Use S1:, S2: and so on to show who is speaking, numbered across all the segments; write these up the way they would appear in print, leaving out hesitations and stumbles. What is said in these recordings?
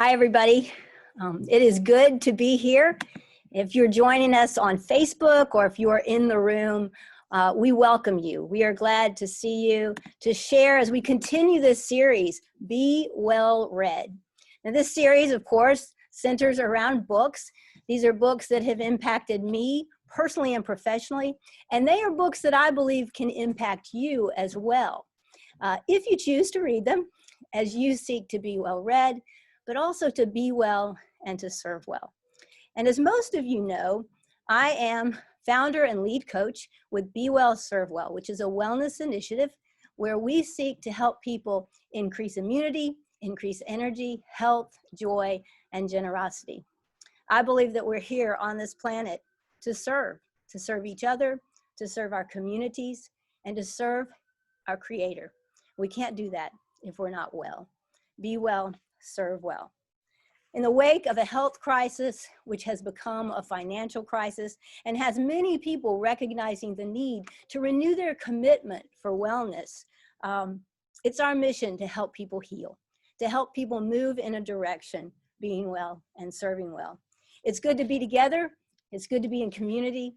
S1: Hi, everybody. It is good to be here. If you're joining us on Facebook or if you are in the room, we welcome you. We are glad to see you, to share as we continue this series, Be Well Read. Now, this series, of course, centers around books. These are books that have impacted me personally and professionally, and they are books that I believe can impact you as well. If you choose to read them, as you seek to be well read, but also to be well and to serve well. And as most of you know, I am founder and lead coach with Be Well, Serve Well, which is a wellness initiative where we seek to help people increase immunity, increase energy, health, joy, and generosity. I believe that we're here on this planet to serve each other, to serve our communities, and to serve our Creator. We can't do that if we're not well. Be well, serve well. In the wake of a health crisis, which has become a financial crisis and has many people recognizing the need to renew their commitment for wellness, it's our mission to help people heal, to help people move in a direction, being well and serving well. It's good to be together. It's good to be in community.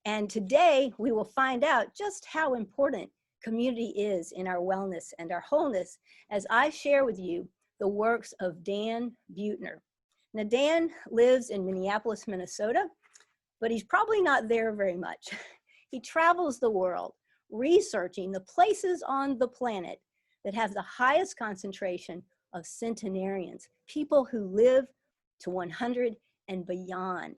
S1: And today we will find out just how important community is in our wellness and our wholeness as I share with you the works of Dan Buettner. Now, Dan lives in Minneapolis, Minnesota, but he's probably not there very much. He travels the world researching the places on the planet that have the highest concentration of centenarians, people who live to 100 and beyond.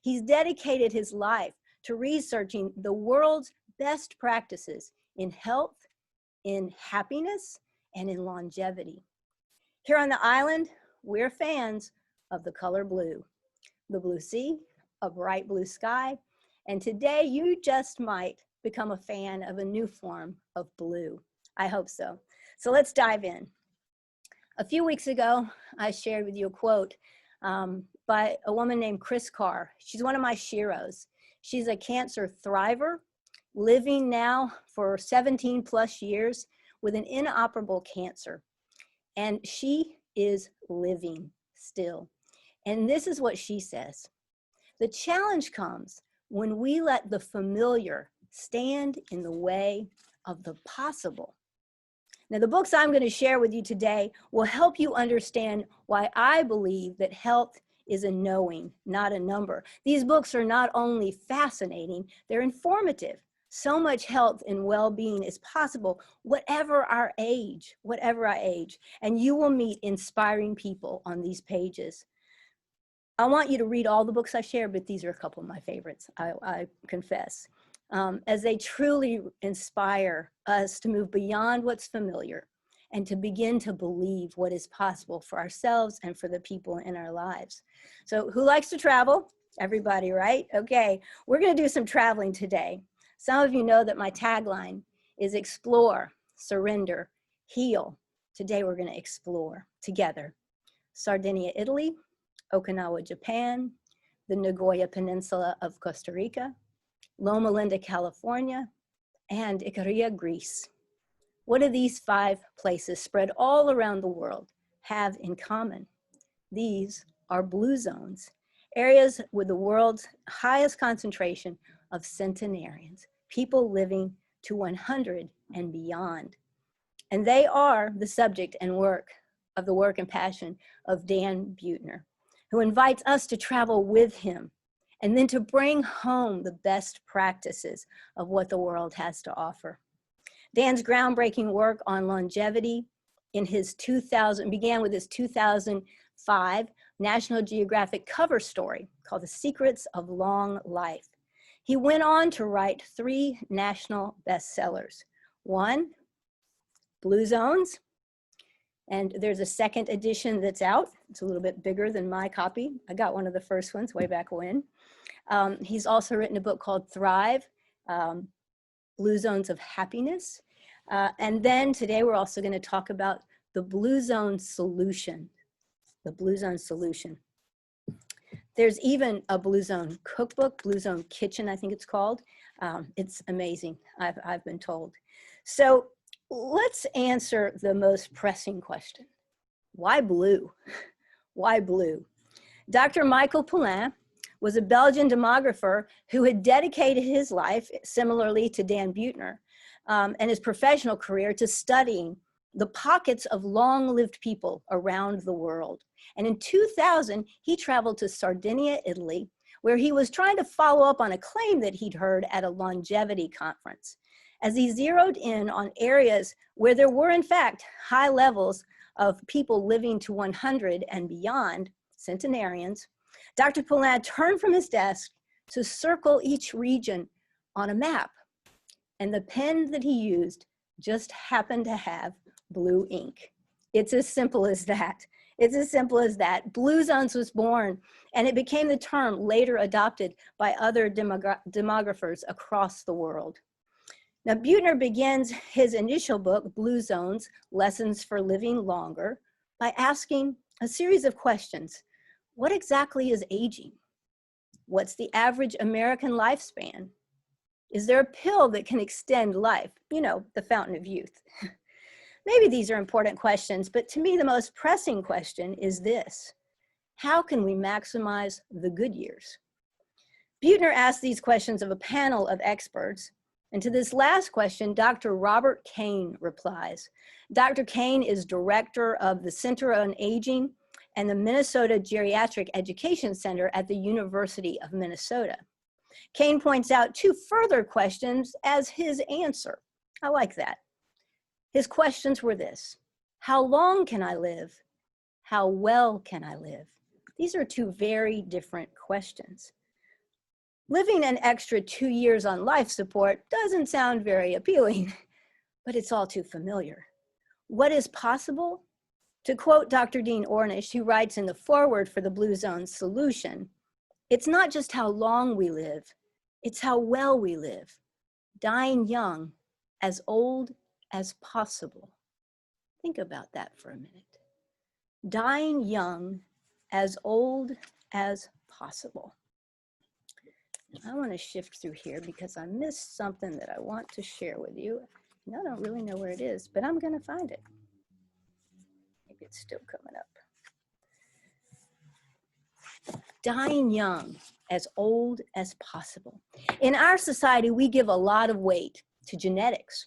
S1: He's dedicated his life to researching the world's best practices in health, in happiness, and in longevity. Here on the island, we're fans of the color blue, the blue sea, a bright blue sky, and today you just might become a fan of a new form of blue. I hope so. So let's dive in. A few weeks ago, I shared with you a quote by a woman named Chris Carr. She's one of my sheroes. She's a cancer thriver, living now for 17 plus years with an inoperable cancer. And she is living still. And this is what she says. The challenge comes when we let the familiar stand in the way of the possible. Now, the books I'm going to share with you today will help you understand why I believe that health is a knowing, not a number. These books are not only fascinating, they're informative. So much health and well-being is possible, whatever our age, and you will meet inspiring people on these pages. I want you to read all the books I share, but these are a couple of my favorites, I confess, as they truly inspire us to move beyond what's familiar and to begin to believe what is possible for ourselves and for the people in our lives. So who likes to travel? Everybody, right? Okay, we're going to do some traveling today. Some of you know that my tagline is explore, surrender, heal. Today we're going to explore together. Sardinia, Italy, Okinawa, Japan, the Nagoya Peninsula of Costa Rica, Loma Linda, California, and Icaria, Greece. What do these 5 places spread all around the world have in common? These are blue zones, areas with the world's highest concentration of centenarians, people living to 100 and beyond. And they are the subject and work of the work and passion of Dan Buettner, who invites us to travel with him and then to bring home the best practices of what the world has to offer. Dan's groundbreaking work on longevity began with his 2005 National Geographic cover story called The Secrets of Long Life. He went on to write 3 national bestsellers. 1, Blue Zones, and there's a second edition that's out. It's a little bit bigger than my copy. I got one of the first ones way back when. He's also written a book called Thrive, Blue Zones of Happiness. And then today we're also going to talk about the Blue Zone Solution, the Blue Zone Solution. There's even a Blue Zone cookbook, Blue Zone Kitchen, I think it's called. It's amazing, I've been told. So let's answer the most pressing question. Why blue? Why blue? Dr. Michael Poulain was a Belgian demographer who had dedicated his life, similarly to Dan Buettner, and his professional career to studying the pockets of long-lived people around the world. And in 2000, he traveled to Sardinia, Italy, where he was trying to follow up on a claim that he'd heard at a longevity conference. As he zeroed in on areas where there were, in fact, high levels of people living to 100 and beyond, centenarians, Dr. Poulain turned from his desk to circle each region on a map. And the pen that he used just happened to have blue ink. It's as simple as that. It's as simple as that. Blue zones was born, and it became the term later adopted by other demographers across the world. Now, Buettner begins his initial book, Blue Zones, Lessons for Living Longer, by asking a series of questions. What exactly is aging? What's the average American lifespan? Is there a pill that can extend life? You know, the fountain of youth. Maybe these are important questions, but to me, the most pressing question is this: how can we maximize the good years? Buettner asked these questions of a panel of experts, and to this last question, Dr. Robert Kane replies. Dr. Kane is director of the Center on Aging and the Minnesota Geriatric Education Center at the University of Minnesota. Kane points out two further questions as his answer. I like that. His questions were this: how long can I live? How well can I live? These are two very different questions. Living an extra 2 years on life support doesn't sound very appealing, but it's all too familiar. What is possible? To quote Dr. Dean Ornish, who writes in the foreword for the Blue Zone solution, it's not just how long we live, it's how well we live, dying young, as old as possible. Think about that for a minute. Dying young, as old as possible. I want to shift through here because I missed something that I want to share with you. And I don't really know where it is, but I'm going to find it. Maybe it's still coming up. Dying young, as old as possible. In our society, we give a lot of weight to genetics,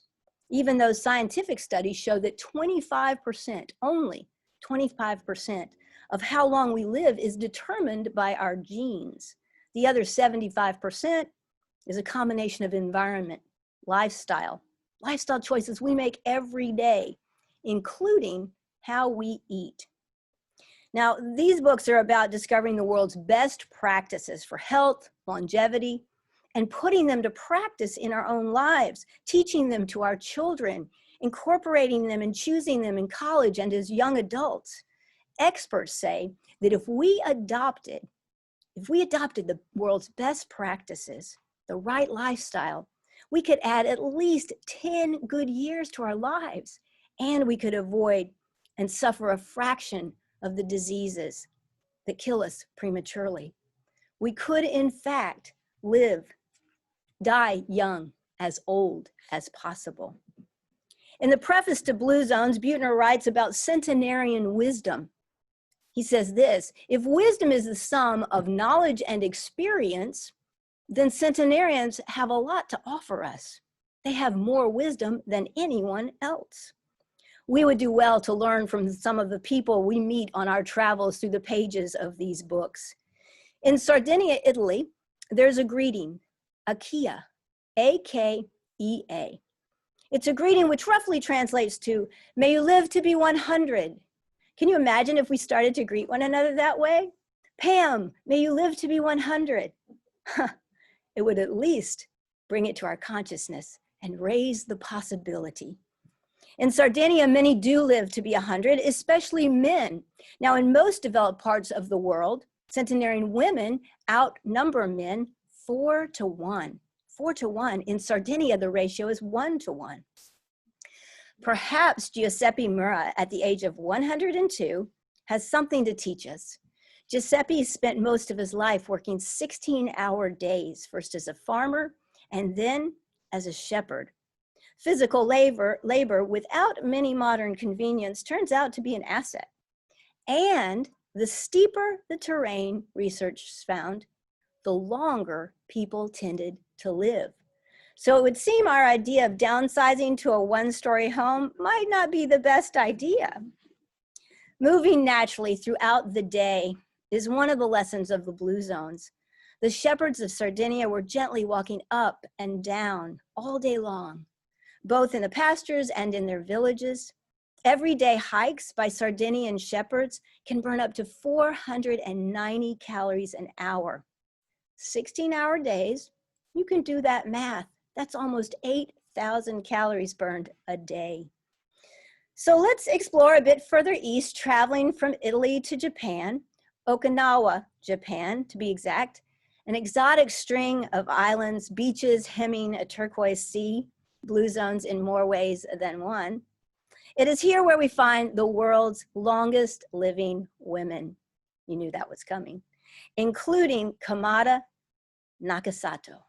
S1: even though scientific studies show that 25%, only 25% of how long we live is determined by our genes. The other 75% is a combination of environment, lifestyle choices we make every day, including how we eat. Now, these books are about discovering the world's best practices for health, longevity, and putting them to practice in our own lives, teaching them to our children, incorporating them and choosing them in college and as young adults. Experts say that if we adopted the world's best practices, the right lifestyle, we could add at least 10 good years to our lives, and we could avoid and suffer a fraction of the diseases that kill us prematurely. We could, in fact, die young, as old as possible. In the preface to Blue Zones, Buettner writes about centenarian wisdom. He says this: if wisdom is the sum of knowledge and experience, then centenarians have a lot to offer us. They have more wisdom than anyone else. We would do well to learn from some of the people we meet on our travels through the pages of these books. In Sardinia, Italy, there's a greeting, Akea, A-K-E-A. It's a greeting which roughly translates to, may you live to be 100. Can you imagine if we started to greet one another that way? Pam, may you live to be 100. It would at least bring it to our consciousness and raise the possibility. In Sardinia, many do live to be 100, especially men. Now, in most developed parts of the world, centenarian women outnumber men 4 to 1. 4 to 1. In Sardinia, the ratio is 1 to 1. Perhaps Giuseppe Mura, at the age of 102, has something to teach us. Giuseppe spent most of his life working 16-hour days, first as a farmer and then as a shepherd. Physical labor without many modern convenience turns out to be an asset. And the steeper the terrain, research found, the longer people tended to live. So it would seem our idea of downsizing to a one-story home might not be the best idea. Moving naturally throughout the day is one of the lessons of the blue zones. The shepherds of Sardinia were gently walking up and down all day long, both in the pastures and in their villages. Everyday hikes by Sardinian shepherds can burn up to 490 calories an hour. 16-hour days, you can do that math. That's almost 8,000 calories burned a day. So let's explore a bit further east, traveling from Italy to Japan, Okinawa, Japan, to be exact, an exotic string of islands, beaches hemming a turquoise sea, blue zones in more ways than one. It is here where we find the world's longest living women. You knew that was coming, including Kamada Nakasato.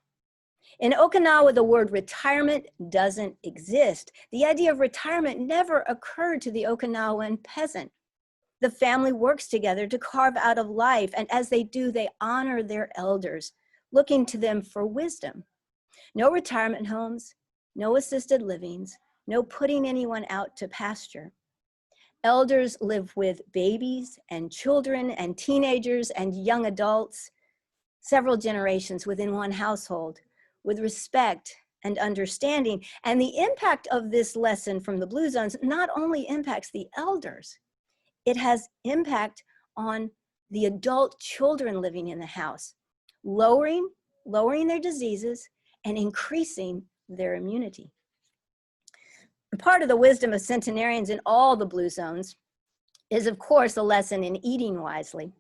S1: In Okinawa, the word retirement doesn't exist. The idea of retirement never occurred to the Okinawan peasant. The family works together to carve out of life, and as they do, they honor their elders, looking to them for wisdom. No retirement homes, no assisted livings, no putting anyone out to pasture. Elders live with babies and children and teenagers and young adults, several generations within one household, with respect and understanding. And the impact of this lesson from the blue zones not only impacts the elders, it has impact on the adult children living in the house, lowering their diseases and increasing their immunity. Part of the wisdom of centenarians in all the blue zones is, of course, a lesson in eating wisely.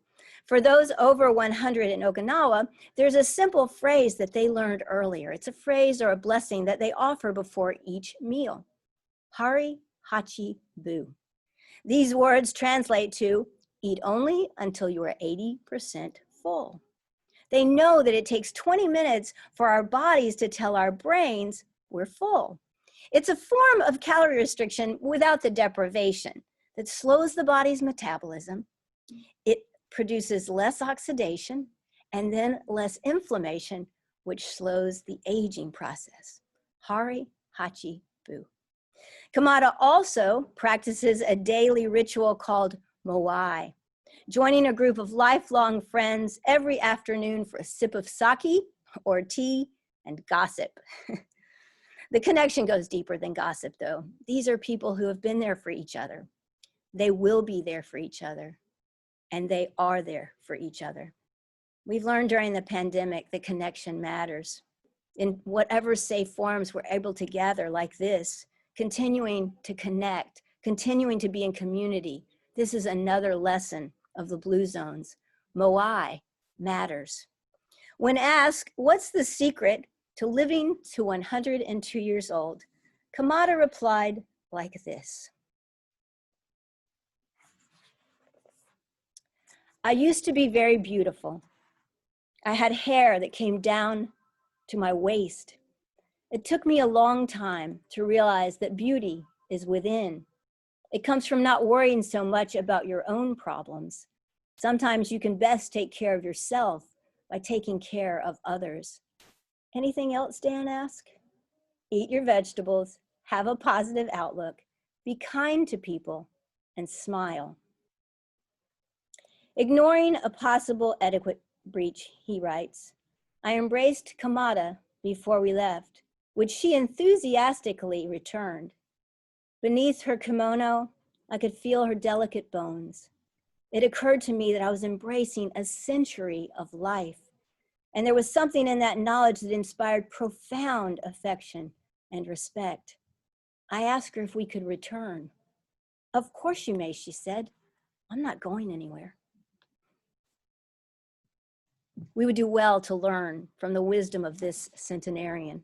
S1: For those over 100 in Okinawa, there's a simple phrase that they learned earlier. It's a phrase or a blessing that they offer before each meal. Hari Hachi Bu. These words translate to eat only until you are 80% full. They know that it takes 20 minutes for our bodies to tell our brains we're full. It's a form of calorie restriction without the deprivation that slows the body's metabolism. It produces less oxidation and then less inflammation, which slows the aging process. Hari Hachi Bu. Kamada also practices a daily ritual called moai, joining a group of lifelong friends every afternoon for a sip of sake or tea and gossip. The connection goes deeper than gossip, though. These are people who have been there for each other. They will be there for each other, and they are there for each other. We've learned during the pandemic that connection matters. In whatever safe forms we're able to gather like this, continuing to connect, continuing to be in community. This is another lesson of the blue zones. Moai matters. When asked, what's the secret to living to 102 years old, Kamada replied like this. I used to be very beautiful. I had hair that came down to my waist. It took me a long time to realize that beauty is within. It comes from not worrying so much about your own problems. Sometimes you can best take care of yourself by taking care of others. Anything else, Dan asked? Eat your vegetables, have a positive outlook, be kind to people, and smile. Ignoring a possible etiquette breach, he writes, I embraced Kamada before we left, which she enthusiastically returned. Beneath her kimono, I could feel her delicate bones. It occurred to me that I was embracing a century of life, and there was something in that knowledge that inspired profound affection and respect. I asked her if we could return. Of course you may, she said. I'm not going anywhere. We would do well to learn from the wisdom of this centenarian.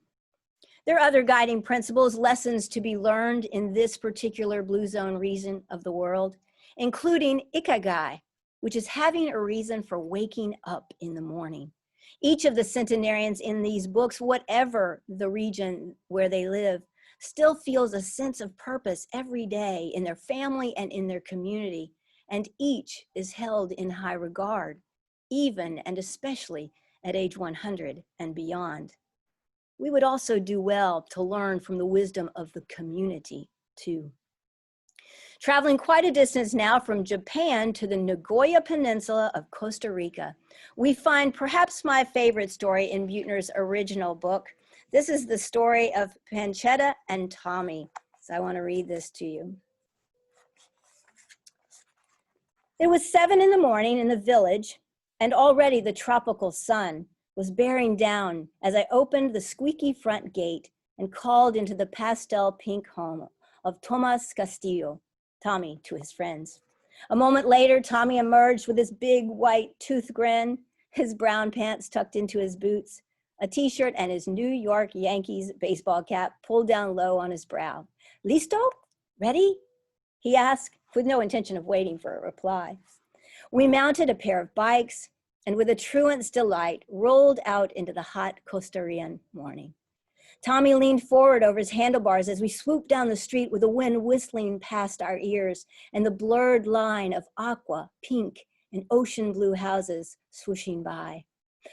S1: There are other guiding principles, lessons to be learned in this particular blue zone region of the world, including ikigai, which is having a reason for waking up in the morning. Each of the centenarians in these books, whatever the region where they live, still feels a sense of purpose every day in their family and in their community. and each is held in high regard, even and especially at age 100 and beyond. We would also do well to learn from the wisdom of the community, too. Traveling quite a distance now from Japan to the Nagoya Peninsula of Costa Rica, we find perhaps my favorite story in Buettner's original book. This is the story of Panchetta and Tommy. So I want to read this to you. It was 7 in the morning in the village, and already the tropical sun was bearing down as I opened the squeaky front gate and called into the pastel pink home of Tomas Castillo, Tommy to his friends. A moment later, Tommy emerged with his big white tooth grin, his brown pants tucked into his boots, a t-shirt and his New York Yankees baseball cap pulled down low on his brow. Listo? Ready? He asked, with no intention of waiting for a reply. We mounted a pair of bikes and with a truant's delight rolled out into the hot Costa Rican morning. Tommy leaned forward over his handlebars as we swooped down the street with the wind whistling past our ears and the blurred line of aqua, pink, and ocean blue houses swooshing by.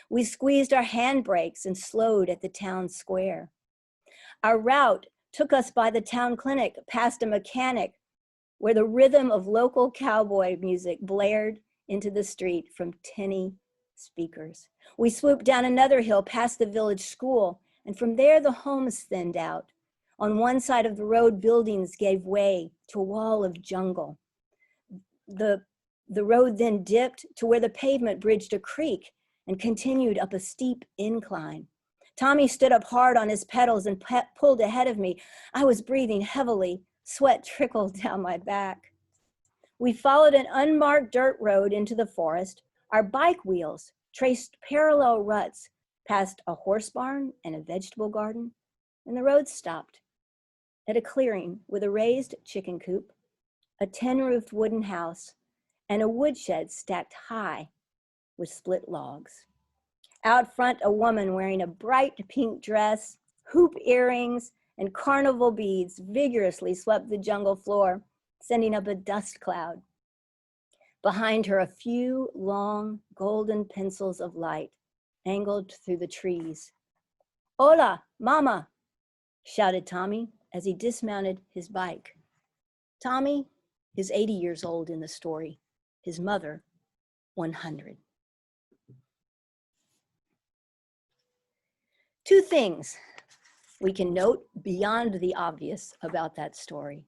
S1: We squeezed our handbrakes and slowed at the town square. Our route took us by the town clinic, past a mechanic, where the rhythm of local cowboy music blared into the street from tinny speakers. We swooped down another hill past the village school, and from there the homes thinned out. On one side of the road, buildings gave way to a wall of jungle. The road then dipped to where the pavement bridged a creek and continued up a steep incline. Tommy stood up hard on his pedals and pulled ahead of me. I was breathing heavily. Sweat trickled down my back. We followed an unmarked dirt road into the forest. Our bike wheels traced parallel ruts past a horse barn and a vegetable garden, and the road stopped at a clearing with a raised chicken coop, a tin-roofed wooden house, and a woodshed stacked high with split logs. Out front, a woman wearing a bright pink dress, hoop earrings, and carnival beads vigorously swept the jungle floor, sending up a dust cloud. Behind her, a few long golden pencils of light angled through the trees. Hola, mama, shouted Tommy as he dismounted his bike. Tommy is 80 years old in the story, his mother, 100. Two things we can note beyond the obvious about that story.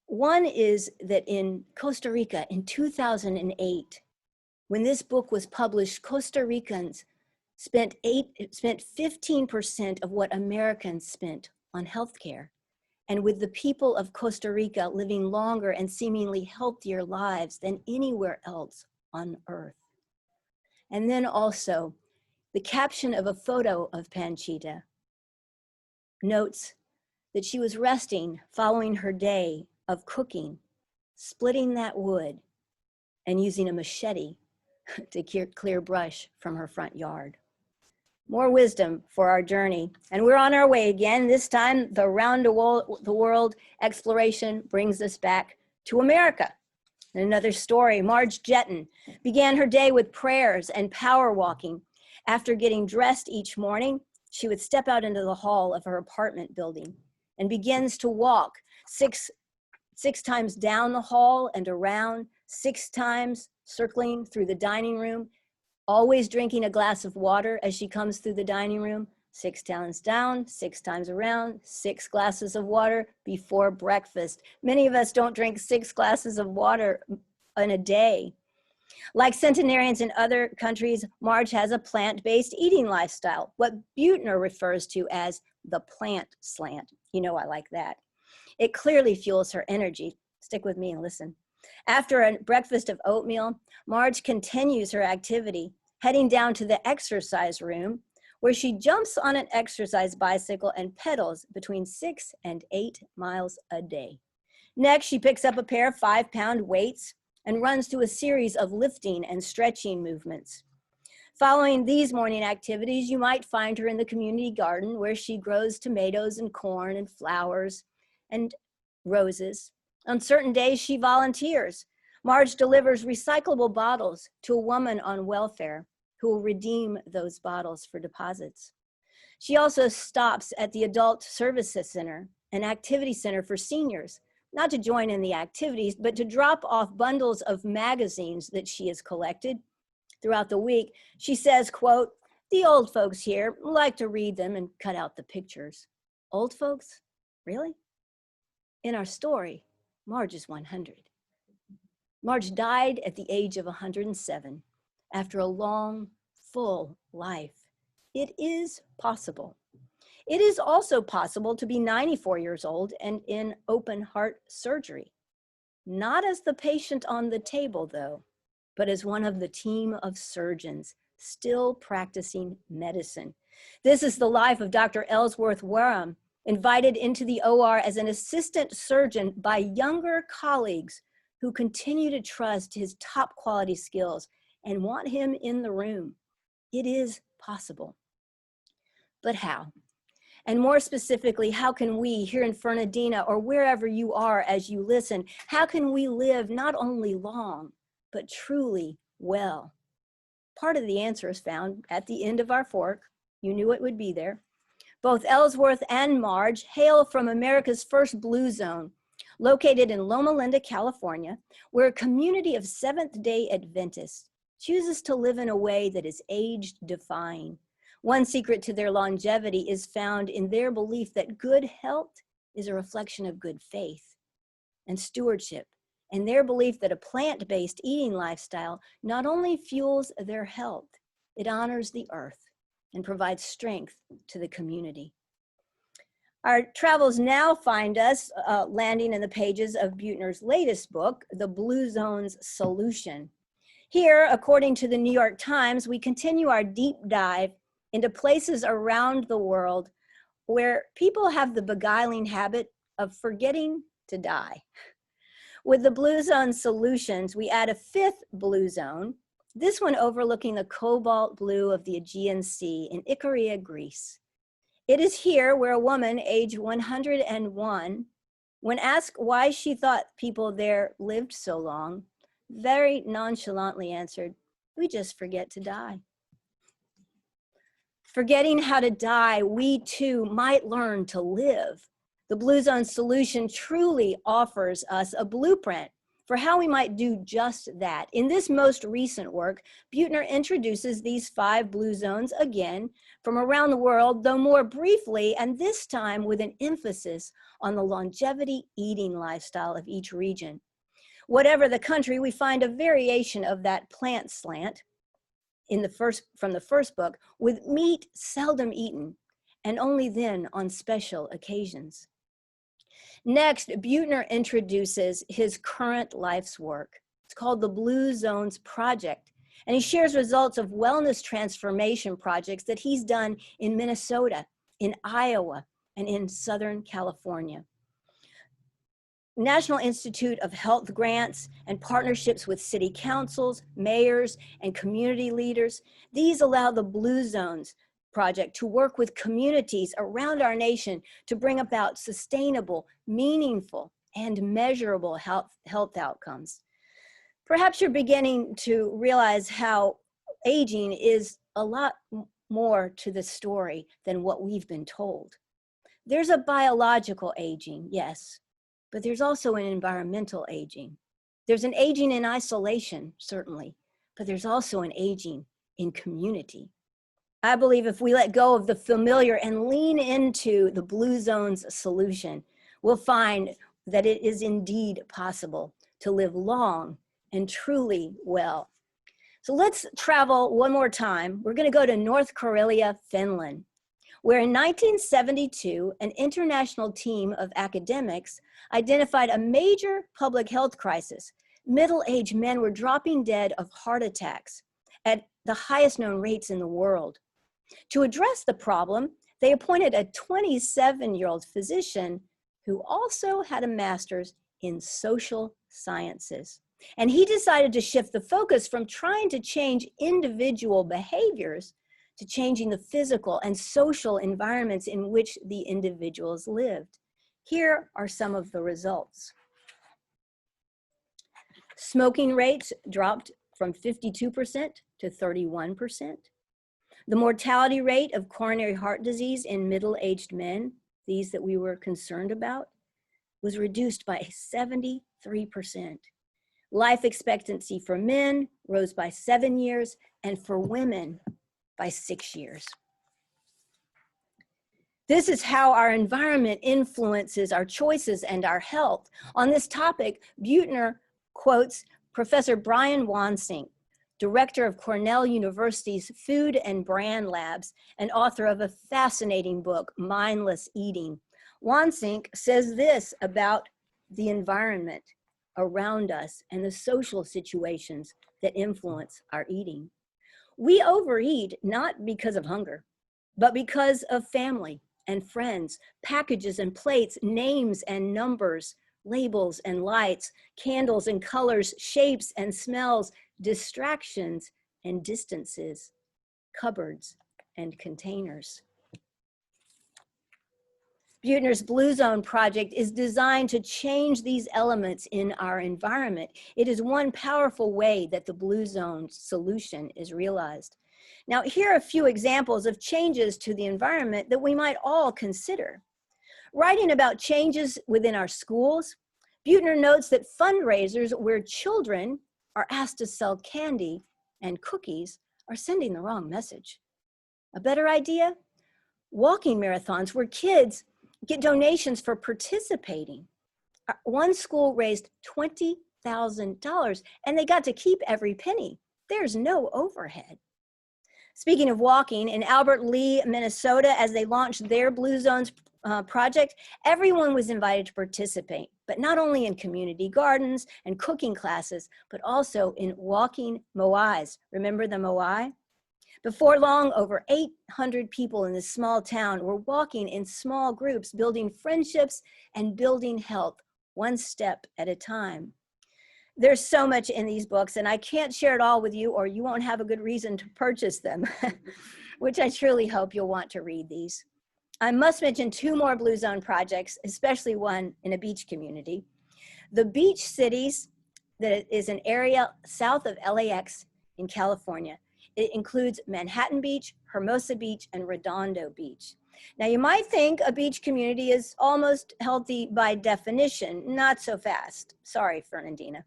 S1: One is that in Costa Rica in 2008, when this book was published, Costa Ricans spent 15% of what Americans spent on healthcare. And with the people of Costa Rica living longer and seemingly healthier lives than anywhere else on earth. And then also, the caption of a photo of Panchetta notes that she was resting following her day of cooking, splitting that wood, and using a machete to clear brush from her front yard. More wisdom for our journey. And we're on our way again. This time, the round the world exploration brings us back to America. And another story, Marge Jetton began her day with prayers and power walking. After getting dressed each morning, she would step out into the hall of her apartment building and begins to walk six times down the hall and around, 6 times circling through the dining room, always drinking a glass of water as she comes through the dining room, 6 times down, 6 times around, 6 glasses of water before breakfast. Many of us don't drink 6 glasses of water in a day. Like centenarians in other countries, Marge has a plant-based eating lifestyle, what Buettner refers to as the plant slant. You know I like that. It clearly fuels her energy. Stick with me and listen. After a breakfast of oatmeal, Marge continues her activity, heading down to the exercise room, where she jumps on an exercise bicycle and pedals between 6 and 8 miles a day. Next, she picks up a pair of 5-pound weights and runs through a series of lifting and stretching movements. Following these morning activities, you might find her in the community garden where she grows tomatoes and corn and flowers and roses On certain days, she volunteers. Marge delivers recyclable bottles to a woman on welfare who will redeem those bottles for deposits. She also stops at the Adult Services Center, an activity center for seniors, not to join in the activities, but to drop off bundles of magazines that she has collected throughout the week. She says, quote, "The old folks here like to read them and cut out the pictures." Old folks? Really? In our story, Marge is 100. Marge died at the age of 107 after a long, full life. It is possible. It is also possible to be 94 years old and in open heart surgery. Not as the patient on the table, though, but as one of the team of surgeons still practicing medicine. This is the life of Dr. Ellsworth Wareham, invited into the OR as an assistant surgeon by younger colleagues who continue to trust his top quality skills and want him in the room. It is possible. But how? And more specifically, how can we here in Fernandina or wherever you are as you listen, how can we live not only long, but truly well? Part of the answer is found at the end of our fork. You knew it would be there. Both Ellsworth and Marge hail from America's first blue zone, located in Loma Linda, California, where a community of Seventh-day Adventists chooses to live in a way that is age-defying. One secret to their longevity is found in their belief that good health is a reflection of good faith and stewardship, and their belief that a plant-based eating lifestyle not only fuels their health, it honors the earth and provides strength to the community. Our travels now find us landing in the pages of Buettner's latest book, The Blue Zone's Solution. Here, according to the New York Times, we continue our deep dive into places around the world where people have the beguiling habit of forgetting to die. With the Blue Zone Solutions, we add a fifth blue zone, this one overlooking the cobalt blue of the Aegean Sea in Icaria, Greece. It is here where a woman, age 101, when asked why she thought people there lived so long, very nonchalantly answered, "We just forget to die." Forgetting how to die, we too might learn to live. The Blue Zone Solution truly offers us a blueprint for how we might do just that. In this most recent work, Buettner introduces these 5 blue zones again from around the world, though more briefly, and this time with an emphasis on the longevity eating lifestyle of each region. Whatever the country, we find a variation of that plant slant from the first book, with meat seldom eaten, and only then on special occasions. Next, Buettner introduces his current life's work. It's called the Blue Zones Project, and he shares results of wellness transformation projects that he's done in Minnesota, in Iowa, and in Southern California. National Institute of Health grants and partnerships with city councils, mayors, and community leaders. These allow the Blue Zones Project to work with communities around our nation to bring about sustainable, meaningful, and measurable health outcomes. Perhaps you're beginning to realize how aging is a lot more to the story than what we've been told. There's a biological aging, yes, but there's also an environmental aging. There's an aging in isolation, certainly, but there's also an aging in community. I believe if we let go of the familiar and lean into the Blue Zones Solution, we'll find that it is indeed possible to live long and truly well. So let's travel one more time. We're going to go to North Karelia, Finland, where in 1972, an international team of academics identified a major public health crisis. Middle-aged men were dropping dead of heart attacks at the highest known rates in the world. To address the problem, they appointed a 27-year-old physician who also had a master's in social sciences. And he decided to shift the focus from trying to change individual behaviors to changing the physical and social environments in which the individuals lived. Here are some of the results. Smoking rates dropped from 52% to 31%. The mortality rate of coronary heart disease in middle-aged men, these that we were concerned about, was reduced by 73%. Life expectancy for men rose by 7 years, and for women by 6 years. This is how our environment influences our choices and our health. On this topic, Buettner quotes Professor Brian Wansink, director of Cornell University's Food and Brand Labs and author of a fascinating book, Mindless Eating. Wansink says this about the environment around us and the social situations that influence our eating. We overeat not because of hunger, but because of family and friends, packages and plates, names and numbers, labels and lights, candles and colors, shapes and smells, distractions and distances, cupboards and containers. Buettner's Blue Zone project is designed to change these elements in our environment. It is one powerful way that the Blue Zone solution is realized. Now, here are a few examples of changes to the environment that we might all consider. Writing about changes within our schools, Buettner notes that fundraisers where children are asked to sell candy and cookies are sending the wrong message. A better idea? Walking marathons where kids get donations for participating. One school raised $20,000 and they got to keep every penny. There's no overhead. Speaking of walking, in Albert Lea, Minnesota, as they launched their Blue Zones project, everyone was invited to participate, but not only in community gardens and cooking classes, but also in walking moais. Remember the moai? Before long, over 800 people in this small town were walking in small groups, building friendships and building health, one step at a time. There's so much in these books, and I can't share it all with you, or you won't have a good reason to purchase them, which I truly hope you'll want to read these. I must mention 2 more Blue Zone projects, especially one in a beach community. The Beach Cities, that is an area south of LAX in California. It includes Manhattan Beach, Hermosa Beach, and Redondo Beach. Now, you might think a beach community is almost healthy by definition. Not so fast. Sorry, Fernandina.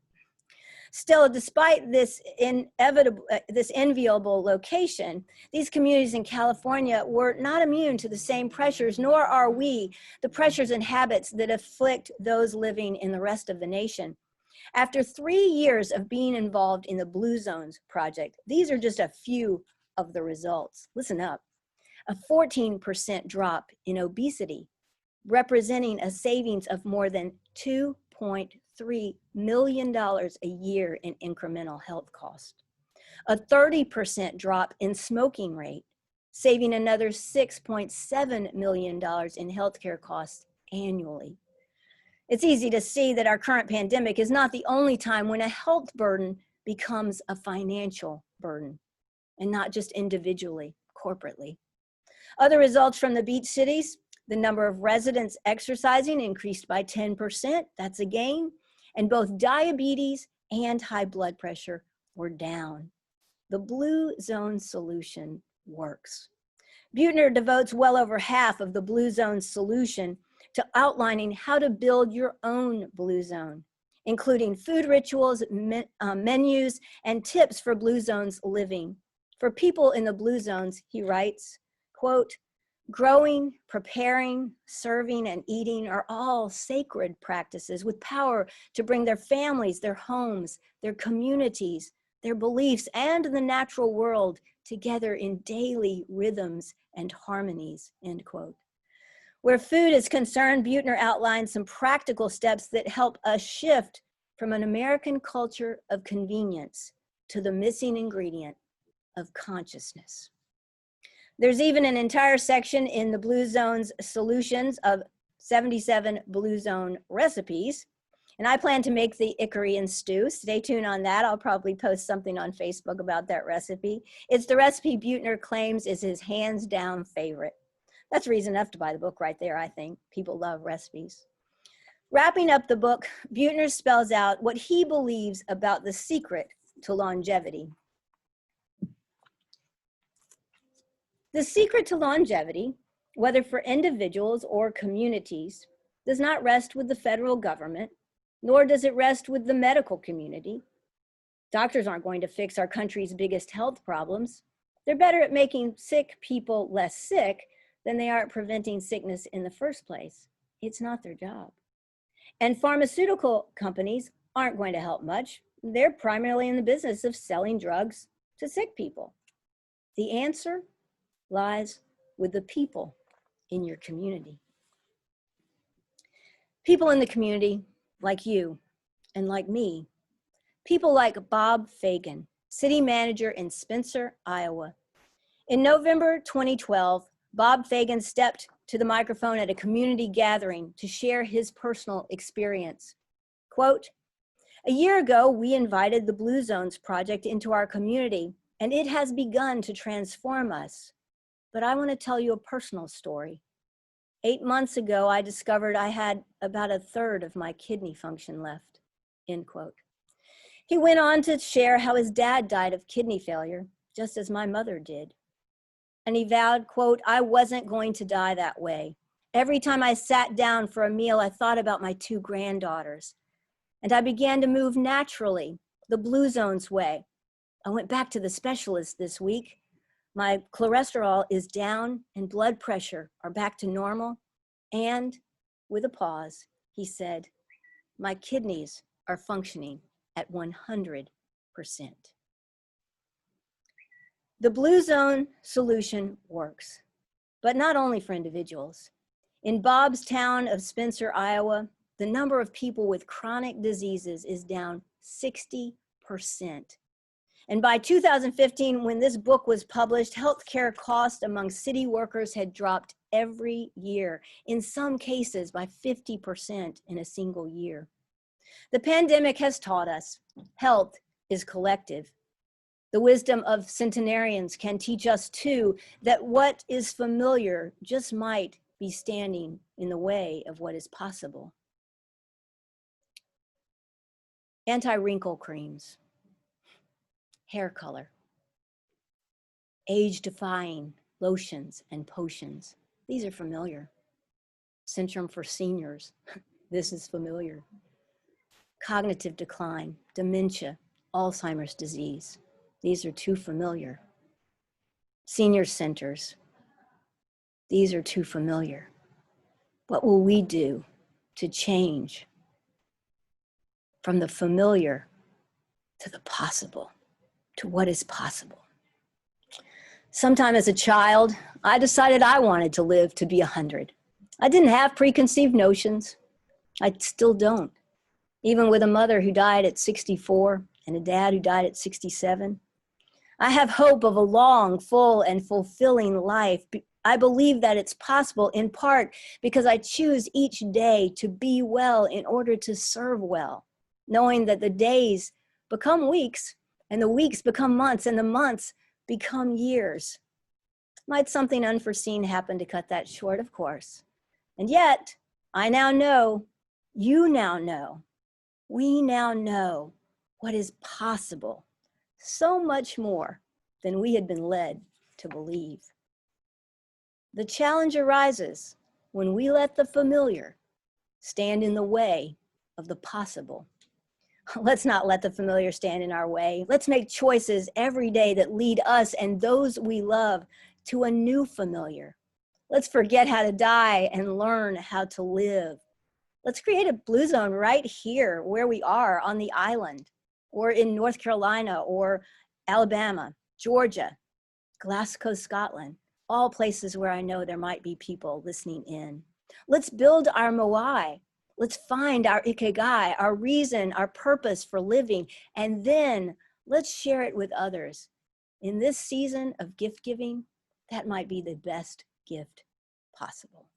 S1: Still, despite this enviable location, these communities in California were not immune to the same pressures, nor are we, the pressures and habits that afflict those living in the rest of the nation. After 3 years of being involved in the Blue Zones project, these are just a few of the results. Listen up. A 14% drop in obesity, representing a savings of more than $2.3 million a year in incremental health cost. A 30% drop in smoking rate, saving another $6.7 million in healthcare costs annually. It's easy to see that our current pandemic is not the only time when a health burden becomes a financial burden, and not just individually, corporately. Other results from the beach cities: the number of residents exercising increased by 10%, that's a gain, and both diabetes and high blood pressure were down. The Blue Zone solution works. Buettner devotes well over half of the Blue Zone solution to outlining how to build your own Blue Zone, including food rituals, menus, and tips for Blue Zones living. For people in the Blue Zones, he writes, quote, growing, preparing, serving, and eating are all sacred practices with power to bring their families, their homes, their communities, their beliefs, and the natural world together in daily rhythms and harmonies, end quote. Where food is concerned, Buettner outlines some practical steps that help us shift from an American culture of convenience to the missing ingredient of consciousness. There's even an entire section in the Blue Zone's solutions of 77 Blue Zone recipes. And I plan to make the Icorian stew. Stay tuned on that. I'll probably post something on Facebook about that recipe. It's the recipe Buettner claims is his hands down favorite. That's reason enough to buy the book right there, I think. People love recipes. Wrapping up the book, Buettner spells out what he believes about the secret to longevity. The secret to longevity, whether for individuals or communities, does not rest with the federal government, nor does it rest with the medical community. Doctors aren't going to fix our country's biggest health problems. They're better at making sick people less sick than they are at preventing sickness in the first place. It's not their job. And pharmaceutical companies aren't going to help much. They're primarily in the business of selling drugs to sick people. The answer lies with the people in your community. People in the community like you and like me. People like Bob Fagan, city manager in Spencer, Iowa. In November 2012, Bob Fagan stepped to the microphone at a community gathering to share his personal experience. Quote, "A year ago, we invited the Blue Zones Project into our community, and it has begun to transform us. But I want to tell you a personal story. 8 months ago, I discovered I had about a third of my kidney function left," end quote. He went on to share how his dad died of kidney failure, just as my mother did. And he vowed, quote, "I wasn't going to die that way. Every time I sat down for a meal, I thought about my 2 granddaughters. And I began to move naturally, the Blue Zones way. I went back to the specialist this week. My cholesterol is down and blood pressure are back to normal. And," with a pause, he said, "my kidneys are functioning at 100%. The Blue Zone solution works, but not only for individuals. In Bob's town of Spencer, Iowa, the number of people with chronic diseases is down 60%. And by 2015, when this book was published, healthcare costs among city workers had dropped every year, in some cases by 50% in a single year. The pandemic has taught us health is collective. The wisdom of centenarians can teach us too that what is familiar just might be standing in the way of what is possible. Anti-wrinkle creams, hair color, age-defying lotions and potions. These are familiar. Centrum for seniors, this is familiar. Cognitive decline, dementia, Alzheimer's disease. These are too familiar. Senior centers. These are too familiar. What will we do to change from the familiar to the possible, to what is possible? Sometime as a child, I decided I wanted to live to be 100. I didn't have preconceived notions. I still don't. Even with a mother who died at 64 and a dad who died at 67. I have hope of a long, full, and fulfilling life. I believe that it's possible in part because I choose each day to be well in order to serve well, knowing that the days become weeks and the weeks become months and the months become years. Might something unforeseen happen to cut that short? Of course. And yet, I now know, you now know, we now know what is possible. So much more than we had been led to believe. The challenge arises when we let the familiar stand in the way of the possible. Let's not let the familiar stand in our way. Let's make choices every day that lead us and those we love to a new familiar. Let's forget how to die and learn how to live. Let's create a Blue Zone right here where we are on the island, or in North Carolina, or Alabama, Georgia, Glasgow, Scotland, all places where I know there might be people listening in. Let's build our moai. Let's find our ikigai, our reason, our purpose for living, and then let's share it with others. In this season of gift giving, that might be the best gift possible.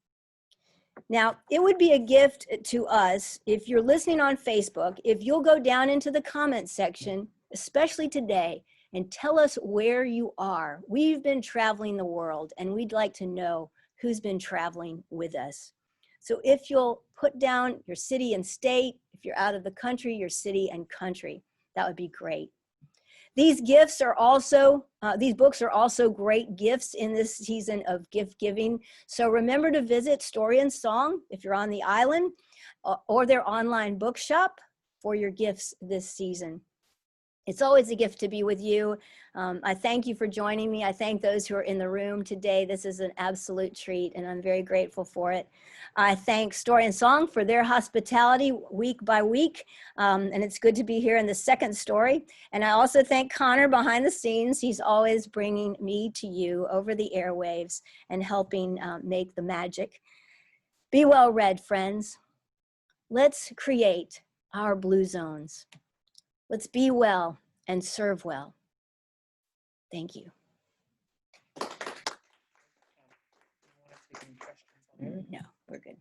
S1: Now, it would be a gift to us if you're listening on Facebook, if you'll go down into the comments section, especially today, and tell us where you are. We've been traveling the world, and we'd like to know who's been traveling with us. So if you'll put down your city and state, if you're out of the country, your city and country, that would be great. These gifts are also, these books are also great gifts in this season of gift giving. So remember to visit Story and Song if you're on the island, or their online bookshop for your gifts this season. It's always a gift to be with you. I thank you for joining me. I thank those who are in the room today. This is an absolute treat, and I'm very grateful for it. I thank Story and Song for their hospitality week by week, and it's good to be here in the second story. And I also thank Connor behind the scenes. He's always bringing me to you over the airwaves and helping make the magic. Be well read, friends. Let's create our blue zones. Let's be well and serve well. Thank you. No, we're good.